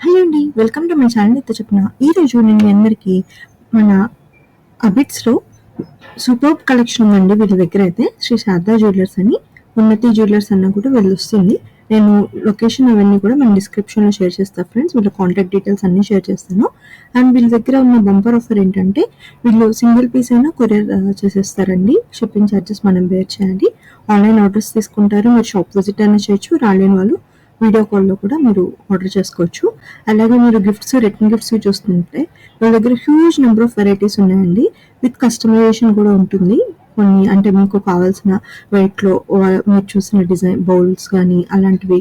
Hello అండి, welcome to my channel. అయితే చెప్పిన ఈరోజు నేను మీ అందరికీ మన అబిట్స్లో సూపర్బ్ కలెక్షన్ ఉందండి. వీళ్ళ దగ్గర అయితే శ్రీ శారదా జ్యువెలర్స్ అని, ఉన్నతి జ్యువెలర్స్ అన్న కూడా వీళ్ళు వస్తుంది. నేను లొకేషన్ అవన్నీ కూడా మన డిస్క్రిప్షన్లో షేర్ చేస్తాను ఫ్రెండ్స్. వీళ్ళ కాంటాక్ట్ డీటెయిల్స్ అన్నీ షేర్ చేస్తాను. అండ్ వీళ్ళ దగ్గర ఉన్న బంపర్ ఆఫర్ ఏంటంటే వీళ్ళు సింగిల్ పీస్ అయినా కొరియర్ చేసేస్తారండి. షిప్పింగ్ ఛార్జెస్ మనం బేర్ చేయాలి. ఆన్లైన్ ఆర్డర్స్ తీసుకుంటారు. మీరు షాప్ విజిట్ అయినా చేయొచ్చు. రాలేని వాళ్ళు వీడియో కాల్లో కూడా మీరు ఆర్డర్ చేసుకోవచ్చు. అలాగే మీరు గిఫ్ట్స్, రిటర్న్ గిఫ్ట్స్ చూస్తుంటే వాళ్ళ దగ్గర హ్యూజ్ నెంబర్ ఆఫ్ వెరైటీస్ ఉన్నాయండి. విత్ కస్టమైజేషన్ కూడా ఉంటుంది. కొన్ని అంటే మీకు కావాల్సిన వెయిట్లో మీరు చూసిన డిజైన్ బౌల్స్ కానీ అలాంటివి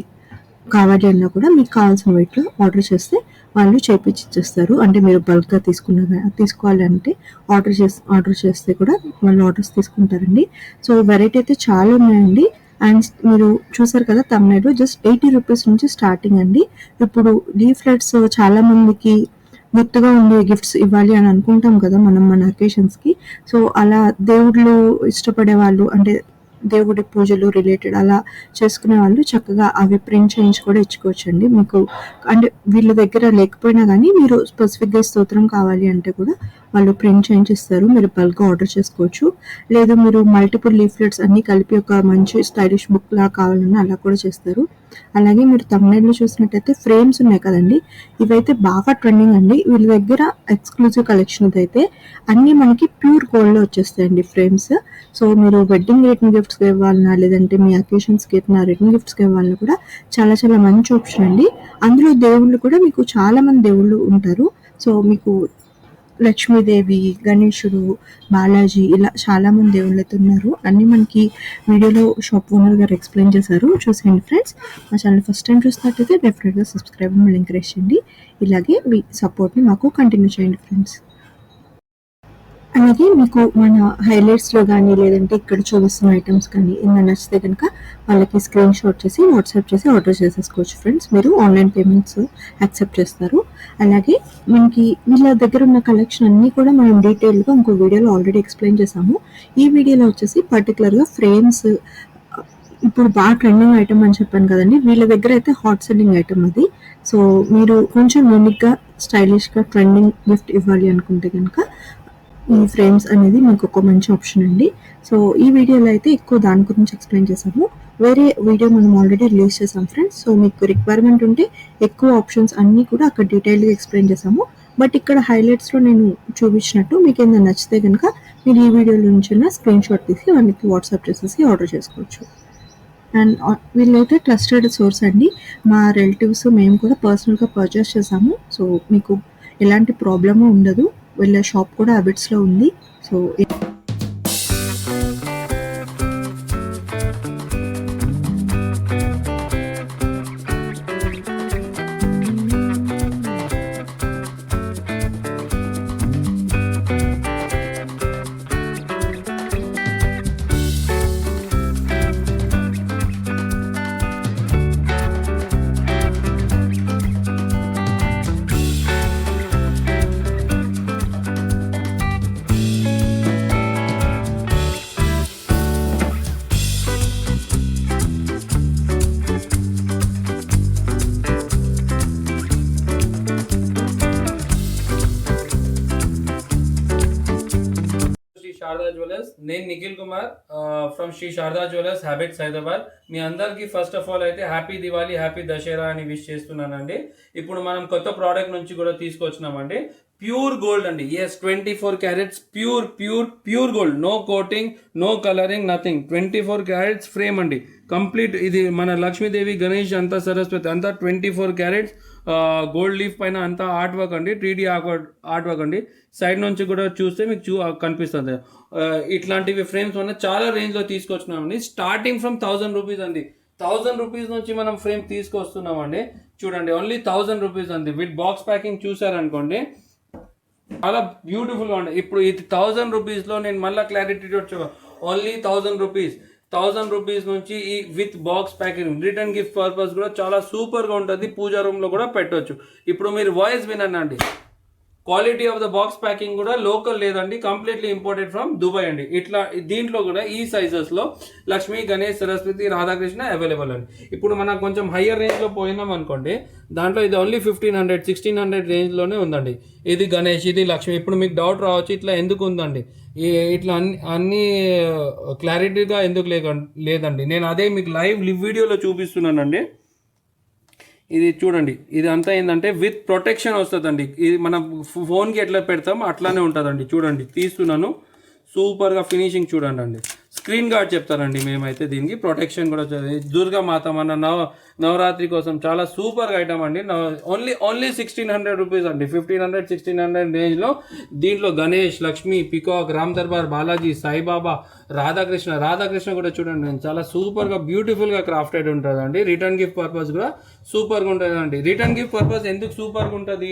కావాలి అన్నా కూడా మీకు కావాల్సిన వెయిట్లో ఆర్డర్ చేస్తే వాళ్ళు చేపించి ఇచ్చేస్తారు. అంటే మీరు బల్క్గా తీసుకోవాలి అంటే ఆర్డర్ చేస్తే కూడా వాళ్ళు ఆర్డర్స్ తీసుకుంటారండి. సో వెరైటీ అయితే చాలా ఉన్నాయండి. అండ్ మీరు చూసారు కదా తమిళనాడు జస్ట్ 80 రూపీస్ నుంచి స్టార్టింగ్ అండి. ఇప్పుడు లీఫ్లెట్స్ చాలా మందికి గుర్తుగా ఉండే గిఫ్ట్స్ ఇవ్వాలి అని అనుకుంటాం కదా మనం మన అకేషన్స్కి. సో అలా దేవుళ్ళు ఇష్టపడే వాళ్ళు అంటే దేవుడి పూజలు రిలేటెడ్ అలా చేసుకునే వాళ్ళు చక్కగా అవి ప్రింట్ చేయించి కూడా ఇచ్చుకోవచ్చండి. మీకు అంటే వీళ్ళ దగ్గర లేకపోయినా కానీ మీరు స్పెసిఫిక్గా స్తోత్రం కావాలి అంటే కూడా వాళ్ళు ప్రింట్ చేయించి ఇస్తారు. మీరు బల్క్గా ఆర్డర్ చేసుకోవచ్చు. లేదు మీరు మల్టిపుల్ లీఫ్లెట్స్ అన్నీ కలిపి ఒక మంచి స్టైలిష్ బుక్ లా కావాలన్నా అలా కూడా చేస్తారు. అలాగే మీరు తమిళనాడులో చూసినట్టయితే ఫ్రేమ్స్ ఉన్నాయి కదండి, ఇవైతే బాగా ట్రెండింగ్ అండి. వీళ్ళ దగ్గర ఎక్స్క్లూజివ్ కలెక్షన్ అయితే అన్నీ మనకి ప్యూర్ గోల్డ్లో వచ్చేస్తాయండి ఫ్రేమ్స్. సో మీరు వెడ్డింగ్ రిటర్న్ గిఫ్ట్స్కి ఇవ్వాలన్నా లేదంటే మీ అకేషన్స్కి ఇవ్వాలన్నా రిటర్న్ గిఫ్ట్స్కి ఇవ్వాలన్నా కూడా చాలా చాలా మంచి ఆప్షన్ అండి. అందులో దేవుళ్ళు కూడా మీకు చాలా మంది దేవుళ్ళు ఉంటారు. సో మీకు లక్ష్మీదేవి, గణేశుడు, బాలాజీ ఇలా చాలామంది దేవుళ్ళైతే ఉన్నారు. అన్నీ మనకి వీడియోలో షాప్ ఓనర్ గారు ఎక్స్ప్లెయిన్ చేశారు. చూసేయండి ఫ్రెండ్స్. మా ఛానల్ ఫస్ట్ టైం చూసినట్టయితే డెఫినెట్గా సబ్స్క్రైబ్ మళ్ళీ ఎంకరేజ్ చేయండి. ఇలాగే మీ సపోర్ట్ని మాకు కంటిన్యూ చేయండి ఫ్రెండ్స్. అలాగే మీకు మన హైలైట్స్లో కానీ లేదంటే ఇక్కడ చూపిస్తున్న ఐటమ్స్ కానీ ఏమైనా నచ్చితే కనుక వాళ్ళకి స్క్రీన్ షాట్ చేసి వాట్సాప్ చేసి ఆర్డర్ చేసేసుకోవచ్చు ఫ్రెండ్స్. మీరు ఆన్లైన్ పేమెంట్స్ యాక్సెప్ట్ చేస్తారు. అలాగే మనకి వీళ్ళ దగ్గర ఉన్న కలెక్షన్ అన్నీ కూడా మనం డీటెయిల్గా ఇంకో వీడియోలో ఆల్రెడీ ఎక్స్ప్లెయిన్ చేసాము. ఈ వీడియోలో వచ్చేసి పర్టికులర్గా ఫ్రేమ్స్ ఇప్పుడు బాగా ట్రెండింగ్ ఐటమ్ అని చెప్పాను కదండి. వీళ్ళ దగ్గర అయితే హాట్ సెల్లింగ్ ఐటమ్ అది. సో మీరు కొంచెం యూనిక్గా స్టైలిష్గా ట్రెండింగ్ గిఫ్ట్ ఇవ్వాలి అనుకుంటే కనుక ఈ ఫ్రేమ్స్ అనేది మీకు ఒక మంచి ఆప్షన్ అండి. సో ఈ వీడియోలో అయితే ఎక్కువ దాని గురించి ఎక్స్ప్లెయిన్ చేసాము. వేరే వీడియో మనం ఆల్రెడీ రిలీజ్ చేసాం ఫ్రెండ్స్. సో మీకు రిక్వైర్మెంట్ ఉంటే ఎక్కువ ఆప్షన్స్ అన్నీ కూడా అక్కడ డీటెయిల్గా ఎక్స్ప్లెయిన్ చేసాము. బట్ ఇక్కడ హైలైట్స్లో నేను చూపించినట్టు మీకు ఏదైనా నచ్చితే కనుక మీరు ఈ వీడియోలో నుంచి స్క్రీన్ షాట్ తీసి వాళ్ళకి వాట్సాప్ చేసేసి ఆర్డర్ చేసుకోవచ్చు. అండ్ వీళ్ళైతే ట్రస్టెడ్ సోర్స్ అండి. మా రిలేటివ్స్ మేము కూడా పర్సనల్గా పర్చేస్ చేసాము. సో మీకు ఎలాంటి ప్రాబ్లము ఉండదు. వీళ్ళ షాప్ కూడా అబిట్స్లో ఉంది. So Sharada jewellers. నేను నిఖిల్ కుమార్ ఫ్రమ్ శ్రీ శారదా జ్యువెలర్స్ హ్యాబిట్స్ హైదరాబాద్. మీ అందరికీ ఫస్ట్ ఆఫ్ ఆల్ అయితే హ్యాపీ దివాళీ, హ్యాపీ దసరా అని విష్ చేస్తున్నానండి. ఇప్పుడు మనం కొత్త ప్రోడక్ట్ నుంచి కూడా తీసుకొచ్చినామండి. ప్యూర్ గోల్డ్ అండి. Yes, 24 carats pure pure pure gold. No coating, no colouring, nothing. 24 carats frame అండి. కంప్లీట్ ఇది మన లక్ష్మీదేవి, గణేష్ అంతా, సరస్వతి అంతా 24 క్యారెట్స్ గోల్డ్ లీఫ్ పైన అంతా ఆర్ట్ వర్క్ అండి. 3D ఆర్ట్ వర్క్ అండి. సైడ్ నుంచి కూడా చూస్తే మీకు కనిపిస్తుంది. ఇట్లాంటివి ఫ్రేమ్స్ మన చాలా రేంజ్లో తీసుకొచ్చినామండి. స్టార్టింగ్ ఫ్రమ్ 1000 రూపీస్ అండి. 1000 రూపీస్ నుంచి మనం ఫ్రేమ్ తీసుకొస్తున్నామండి. చూడండి, ఓన్లీ 1000 రూపీస్ అండి. విత్ బాక్స్ ప్యాకింగ్ చూసారనుకోండి, చాలా బ్యూటిఫుల్గా ఉండే. ఇప్పుడు ఇది 1000 రూపీస్లో నేను మళ్ళీ క్లారిటీ ఓన్లీ 1000 రూపీస్. 1000 రూపీస్ నుంచి ఈ with box packing return gift purpose కూడా చాలా సూపర్గా ఉంటుంది. పూజా రూమ్లో కూడా పెట్టవచ్చు. ఇప్పుడు మీరు వాయిస్ వినండి. Quality of the box packing కూడా లోకల్ లేదండి, కంప్లీట్లీ ఇంపోర్టెడ్ ఫ్రమ్ దుబాయ్ అండి. ఇట్లా దీంట్లో కూడా ఈ సైజెస్లో లక్ష్మీ, గణేష్, సరస్వతి, రాధాకృష్ణ అవైలబుల్ అండి. ఇప్పుడు మనం కొంచెం హయ్యర్ రేంజ్లో పోయినాం అనుకోండి, దాంట్లో ఇది ఓన్లీ 1500, 1600 రేంజ్లోనే ఉందండి. ఇది గణేష్, ఇది లక్ష్మి. ఇప్పుడు మీకు డౌట్ రావచ్చు ఇట్లా ఎందుకు ఉందండి, ఇట్లా అన్ని క్లారిటీగా ఎందుకు లేదండి. నేను అదే మీకు లైవ్ వీడియోలో చూపిస్తున్నానండి. ఇది చూడండి, ఇది అంతా ఏంటంటే విత్ ప్రొటెక్షన్ వస్తుందండి. ఇది మనం ఫోన్కి ఎట్లా పెడతాం అట్లానే ఉంటుందండి. చూడండి తీస్తున్నాను, సూపర్గా ఫినిషింగ్ చూడండి అండి. స్క్రీన్ గార్డ్ చెప్తారండి మేమైతే దీనికి. ప్రొటెక్షన్ కూడా దుర్గామాత మన నవరాత్రి కోసం చాలా సూపర్ ఐటమ్ అండి. ఓన్లీ 1600 రూపీస్ అండి. 1500, 1600 రేంజ్లో దీంట్లో గణేష్, లక్ష్మి, పికాక్, రామ్ దర్బార్, బాలాజీ, సాయిబాబా, రాధాకృష్ణ కూడా చూడండి చాలా సూపర్గా బ్యూటిఫుల్గా క్రాఫ్టెడ్ ఉంటుందండి. రిటర్న్ గిఫ్ట్ పర్పస్ కూడా సూపర్గా ఉంటుందండి. రిటర్న్ గిఫ్ట్ పర్పస్ ఎందుకు సూపర్గా ఉంటుంది,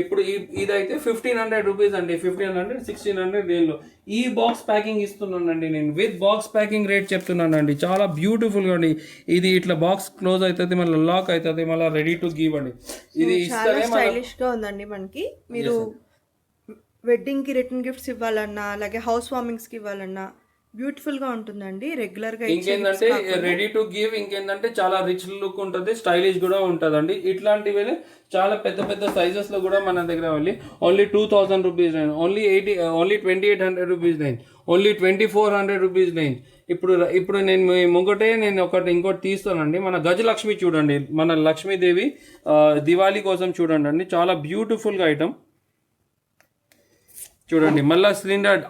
ఇప్పుడు ఇదైతే 1500 రూపీస్ అండి. 1500, 1600 రేంజ్లో ఈ బాక్స్ ప్యాకింగ్ ఇస్తున్నానండి నేను. విత్ బాక్స్ ప్యాకింగ్ రేట్ చెప్తున్నానండి. చాలా బ్యూటిఫుల్గా అండి. ఇది ఇట్లా బాక్స్ క్లోజ్ అవుతుంది, మళ్ళీ లాక్ అవుతుంది, మళ్ళీ రెడీ టు గివ్ అండి. ఇది చాలా స్టైలిష్ గా ఉందండి మనకి. మీరు వెడ్డింగ్ కి రిటర్న్ గిఫ్ట్స్ ఇవ్వాలన్నా, అలాగే హౌస్ వార్మింగ్స్ కి ఇవ్వాలన్నా బ్యూటిఫుల్ గా ఉంటుందండి. రెగ్యులర్ గా ఇంకేంటంటే రెడీ టు గివ్, ఇంకేంటంటే చాలా రిచ్ లుక్ ఉంటుంది, స్టైలిష్ కూడా ఉంటుందండి. ఇట్లాంటివి చాలా పెద్ద పెద్ద సైజెస్ లో కూడా మన దగ్గర only 2000 rupees range, only 2800 rupees range, only 2400 rupees range. ఇప్పుడు నేను ఇంకోటి తీస్తానండి. మన గజలక్ష్మి చూడండి, మన లక్ష్మీదేవి దివాళీ కోసం చూడండి అండి, చాలా బ్యూటిఫుల్గా ఐటమ్ చూడండి. మళ్ళీ సిలిండర్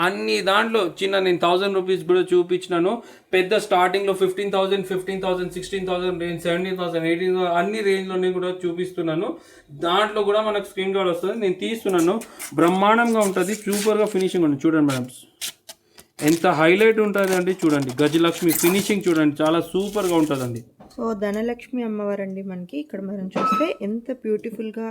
అన్ని దాంట్లో చిన్న నేను 1000 రూపీస్ కూడా చూపించినాను. పెద్ద స్టార్టింగ్లో 15,000, 16,000 రేంజ్, 17,000, 18,000 అన్ని రేంజ్లోనే కూడా చూపిస్తున్నాను. దాంట్లో కూడా మనకు స్క్రీన్ గార్డ్ వస్తుంది, నేను తీస్తున్నాను. బ్రహ్మాండంగా ఉంటుంది, సూపర్గా ఫినిషింగ్ ఉంది. చూడండి మేడం ఎంత హైలైట్ ఉంటుంది అండి. చూడండి గజలక్ష్మి ఫినిషింగ్ చూడండి, చాలా సూపర్గా ఉంటుందండి. సో ధనలక్ష్మి అమ్మవారండి మనకి. ఇక్కడ మనం చూస్తే ఎంత బ్యూటిఫుల్గా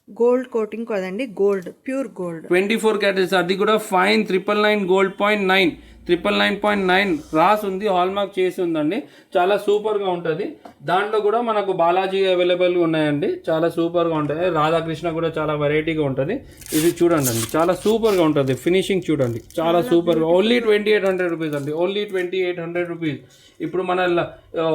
గోల్డ్ కోటింగ్ కదండి, గోల్డ్, ప్యూర్ గోల్డ్, 24 క్యారెట్స్. అది కూడా ఫైన్ 999 గోల్డ్ 0.9, 999 రాసి ఉంది, హాల్ మార్క్ చేసి ఉందండి. చాలా సూపర్గా ఉంటుంది. దాంట్లో కూడా మనకు బాలాజీ అవైలబుల్గా ఉన్నాయండి, చాలా సూపర్గా ఉంటుంది. రాధాకృష్ణ కూడా చాలా వెరైటీగా ఉంటుంది. ఇది చూడండి అండి, చాలా సూపర్గా ఉంటుంది. ఫినిషింగ్ చూడండి, చాలా సూపర్గా. ఓన్లీ 2800 రూపీస్ అండి, ఓన్లీ 2800 రూపీస్. ఇప్పుడు మన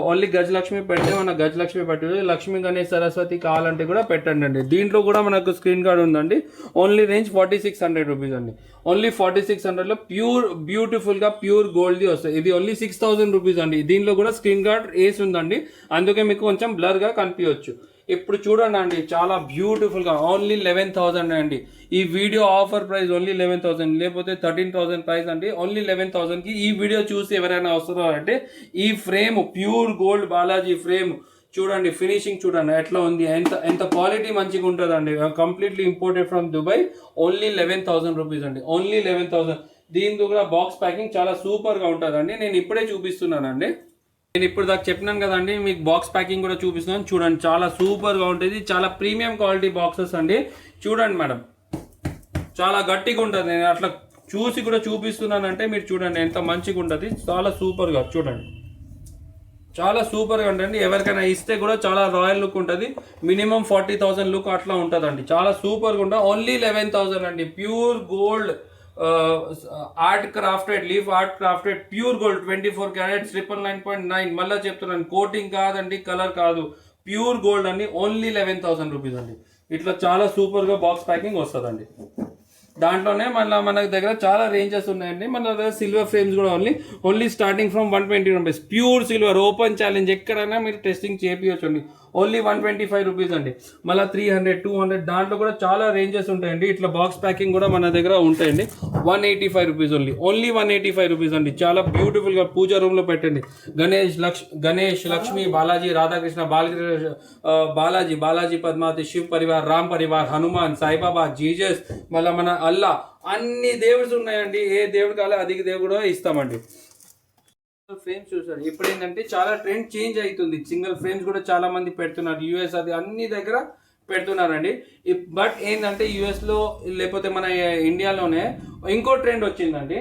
ఓన్లీ గజలక్ష్మి పెడితే మన గజలక్ష్మి పెట్టదు, లక్ష్మి, గణేష్, సరస్వతి కావాలంటే కూడా పెట్టండి అండి. దీంట్లో కూడా మనకు స్క్రీన్ గార్డ్ ఉందండి. ఓన్లీ రేంజ్ 4600 రూపీస్ అండి. ఓన్లీ 4600లో ప్యూర్ బ్యూటిఫుల్గా ప్యూర్ గోల్డ్ది వస్తుంది. ఇది ఓన్లీ 6000 రూపీస్ అండి. దీంట్లో కూడా స్క్రీన్ గార్డ్ వేసి ఉందండి, అందుకే మీకు కొంచెం బ్లర్గా కనిపించవచ్చు. ఇప్పుడు చూడండి అండి, చాలా బ్యూటిఫుల్గా ఓన్లీ 11,000 అండి. ఈ వీడియో ఆఫర్ ప్రైస్ ఓన్లీ 11,000, లేకపోతే 13,000 ప్రైస్ అండి. ఓన్లీ 11,000కి ఈ వీడియో చూసి ఎవరైనా వస్తున్నారో అంటే ఈ frame pure gold Balaji frame చూడండి, ఫినిషింగ్ చూడండి ఎట్లా ఉంది, ఎంత క్వాలిటీ మంచిగా ఉంటుంది అండి. Completely imported from Dubai. Only 11,000 rupees అండి, ఓన్లీ 11,000. దీంతో కూడా బాక్స్ ప్యాకింగ్ చాలా సూపర్గా ఉంటుందండి. నేను ఇప్పుడే చూపిస్తున్నానండి. నేను ఇప్పుడు దాకా చెప్పినాను కదండి, మీకు బాక్స్ ప్యాకింగ్ కూడా చూపిస్తున్నాను. చూడండి చాలా సూపర్గా ఉంటుంది, చాలా ప్రీమియం క్వాలిటీ బాక్సెస్ అండి. చూడండి మేడం, చాలా గట్టిగా ఉంటుంది. నేను అట్లా చూసి కూడా చూపిస్తున్నానంటే మీరు చూడండి ఎంత మంచిగా ఉంటుంది, చాలా సూపర్గా చూడండి, చాలా సూపర్గా ఉంటుంది. ఎవరికైనా ఇస్తే కూడా చాలా రాయల్ లుక్ ఉంటుంది. మినిమం 40,000 లుక్ అట్లా ఉంటుందండి, చాలా సూపర్గా ఉంటుంది. ఓన్లీ 11,000 అండి. Pure gold art crafted, leaf art crafted pure gold 24 carats 999. మళ్ళీ చెప్తున్నాను, కోటింగ్ కాదండి, కలర్ కాదు, ప్యూర్ గోల్డ్ అండి. ఓన్లీ 11,000 రూపీస్ అండి. ఇట్లా చాలా సూపర్గా బాక్స్ ప్యాకింగ్ వస్తుందండి. దాంట్లోనే మళ్ళీ మన దగ్గర చాలా రేంజెస్ ఉన్నాయండి. మన దగ్గర సిల్వర్ ఫ్రేమ్స్ కూడా only starting from 120 rupees. Pure silver open challenge ఎక్కడైనా మీరు టెస్టింగ్ చేయించవచ్చు అండి. ఓన్లీ 125 రూపీస్ అండి. మళ్ళీ 300, 200 దాంట్లో కూడా చాలా రేంజెస్ ఉంటాయండి. ఇట్లా బాక్స్ ప్యాకింగ్ కూడా మన దగ్గర ఉంటాయండి. 185 రూపీస్ ఓన్లీ 185 రూపీస్ అండి. చాలా బ్యూటిఫుల్గా పూజా రూమ్లో పెట్టండి. గణేష్, లక్ష్మి, బాలాజీ, రాధాకృష్ణ, బాలాజీ పద్మావతి, శివ్ పరివార్, రామ్ పరివార్, హనుమాన్, సాయిబాబా, జీజస్, మళ్ళీ మన అల్లా, అన్ని దేవుడ్స్ ఉన్నాయండి. ఏ దేవుడు కావాలి అది దేవుడు ఇస్తామండి. ఫ్రేమ్స్ చూసారు, ఇప్పుడు ఏంటంటే చాలా ట్రెండ్ చేంజ్ అవుతుంది. సింగిల్ ఫ్రేమ్స్ కూడా చాలా మంది పెడుతున్నారు. యూఎస్ అది అన్ని దగ్గర పెడుతున్నారండి. బట్ ఏంటంటే యూఎస్లో లేకపోతే మన ఇండియాలోనే ఇంకో ట్రెండ్ వచ్చిందండి,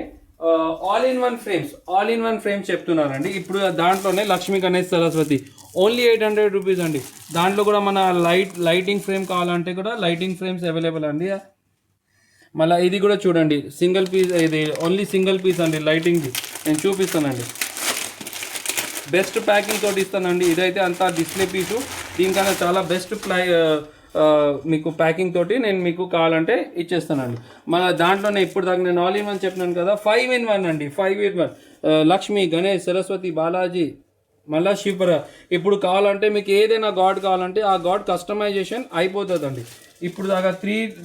ఆల్ ఇన్ వన్ ఫ్రేమ్స్ చెప్తున్నారండి. ఇప్పుడు దాంట్లోనే లక్ష్మీ, గణేష్, సరస్వతి ఓన్లీ 800 రూపీస్ అండి. దాంట్లో కూడా మన లైటింగ్ ఫ్రేమ్ కావాలంటే కూడా లైటింగ్ ఫ్రేమ్స్ అవైలబుల్ అండి. మళ్ళీ ఇది కూడా చూడండి, సింగిల్ పీస్, ఇది ఓన్లీ సింగిల్ పీస్ అండి లైటింగ్ది. నేను చూపిస్తానండి, బెస్ట్ ప్యాకింగ్ తోటి ఇస్తానండి. ఇదైతే అంతా డిస్ప్లే పీసు, దీనికన్నా చాలా బెస్ట్ మీకు ప్యాకింగ్ తోటి నేను మీకు కావాలంటే ఇచ్చేస్తానండి. మన దాంట్లోనే ఇప్పుడు దాకా నేను ఆల్ ఇన్ వన్ చెప్పినాను కదా, 5 in 1 అండి. 5 in 1 లక్ష్మి, గణేష్, సరస్వతి, బాలాజీ, మళ్ళా శివర. ఇప్పుడు కావాలంటే మీకు ఏదైనా గాడ్ కావాలంటే ఆ గాడ్ కస్టమైజేషన్ అయిపోతుందండి. ఇప్పుడు దాకా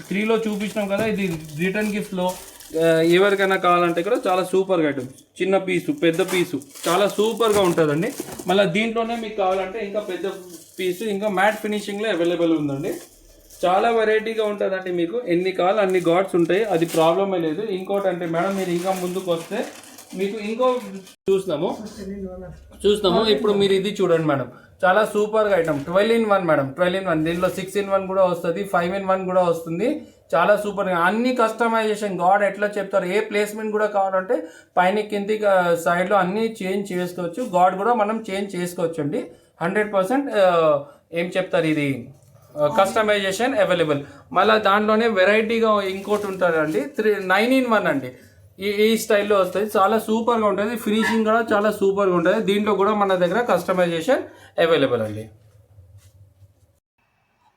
3లో చూపించినాం కదా, ఇది రిటర్న్ గిఫ్ట్లో ఎవరికైనా కావాలంటే కూడా చాలా సూపర్గా ఉంటుంది. చిన్న పీసు, పెద్ద పీసు, చాలా సూపర్గా ఉంటుందండి. మళ్ళీ దీంట్లోనే మీకు కావాలంటే ఇంకా పెద్ద పీసు, ఇంకా మ్యాట్ ఫినిషింగ్లో అవైలబుల్ ఉందండి. చాలా వెరైటీగా ఉంటుందండి. మీకు ఎన్ని కావాలి అన్ని గాడ్స్ ఉంటాయి, అది ప్రాబ్లమే లేదు. ఇంకోటి అంటే మేడం, మీరు ఇంకా ముందుకు వస్తే మీకు ఇంకో చూస్తాము. ఇప్పుడు మీరు ఇది చూడండి మేడం, చాలా సూపర్గా ఐటమ్. 12 in 1 madam, 12 in 1. దీనిలో 6 in 1 కూడా వస్తుంది, 5 in 1 కూడా వస్తుంది. చాలా సూపర్గా అన్ని కస్టమైజేషన్, గాడ్ ఎట్లా చెప్తారు, ఏ ప్లేస్మెంట్ కూడా కావాలంటే పైన కింది సైడ్లో అన్నీ చేంజ్ చేసుకోవచ్చు. గాడ్ కూడా మనం చేంజ్ చేసుకోవచ్చు అండి. 100% ఏం చెప్తారు, ఇది కస్టమైజేషన్ అవైలబుల్. మళ్ళీ దాంట్లోనే వెరైటీగా ఇంకోటి ఉంటుందండి, 9 in 1 అండి. ఈ స్టైల్లో వస్తుంది, చాలా సూపర్గా ఉంటుంది. ఫినిషింగ్ కూడా చాలా సూపర్గా ఉంటుంది. దీంట్లో కూడా మన దగ్గర కస్టమైజేషన్ అవైలబుల్ అండి.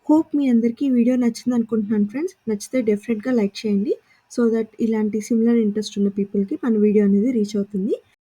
హోప్ మీ అందరికీ ఈ వీడియో నచ్చింది అనుకుంటున్నాను ఫ్రెండ్స్. నచ్చితే డెఫినెట్గా లైక్ చేయండి, సో దట్ ఇలాంటి సిమిలర్ ఇంట్రెస్ట్ ఉన్న పీపుల్కి మన వీడియో అనేది రీచ్ అవుతుంది.